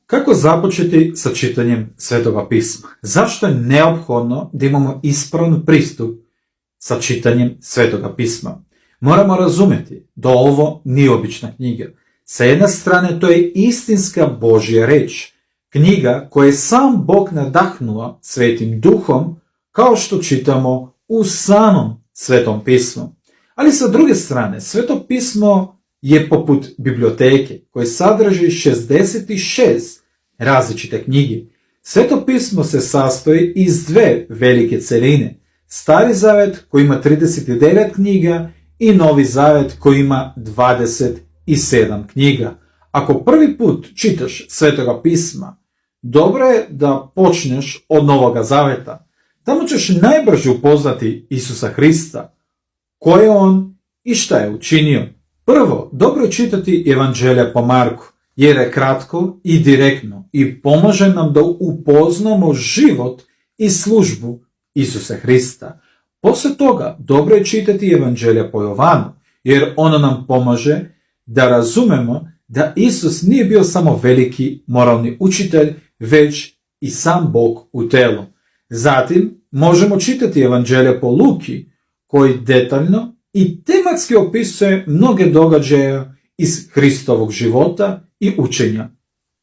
Kako započeti sa čitanjem Svetoga pisma? Zašto je neophodno da imamo ispravan pristup sa čitanjem Svetoga pisma? Moramo razumjeti da ovo nije obična knjiga. Sa jedne strane to je istinska Božja reč, knjiga koju je sam Bog nadahnuo Svetim Duhom, kao što čitamo u samom Svetom pismu. Ali sa druge strane, Sveto pismo je poput biblioteke koje sadrži 66 različite knjige. Sveto pismo se sastoji iz dve velike celine. Stari zavet koji ima 39 knjiga i Novi zavet koji ima 27 knjiga. Ako prvi put čitaš Svetoga pisma, dobro je da počneš od Novoga zaveta. Tamo ćeš najbrže upoznati Isusa Hrista, ko je on i šta je učinio. Prvo, dobro je čitati Evanđelje po Marku, jer je kratko i direktno i pomaže nam da upoznamo život i službu Isusa Hrista. Poslije toga, dobro je čitati Evanđelje po Jovanu, jer ono nam pomaže da razumemo da Isus nije bio samo veliki moralni učitelj, već i sam Bog u telu. Zatim, možemo čitati Evanđelje po Luki, koji detaljno i tematski opisuje mnoge događaje iz Hristovog života i učenja.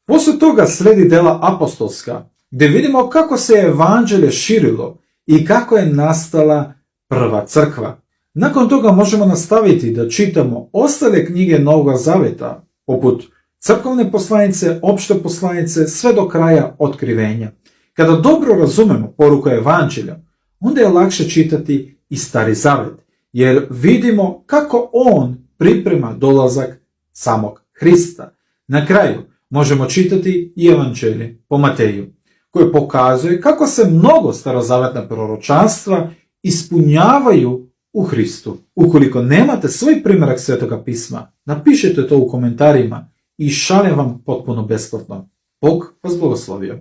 Poslije toga slijedi dela apostolska, gdje vidimo kako se evanđelje širilo i kako je nastala prva crkva. Nakon toga možemo nastaviti da čitamo ostale knjige Novog zaveta, poput crkvene poslanice, opšte poslanice, sve do kraja otkrivenja. Kada dobro razumemo poruku evanđelja, onda je lakše čitati i Stari zavet, jer vidimo kako on priprema dolazak samog Hrista. Na kraju možemo čitati i Evanđelje po Mateju, koje pokazuje kako se mnogo starozavetna proročanstva ispunjavaju u Hristu. Ukoliko nemate svoj primjerak Svetoga pisma, napišite to u komentarima i šaljem vam potpuno besplatno. Bog vas blagoslovio.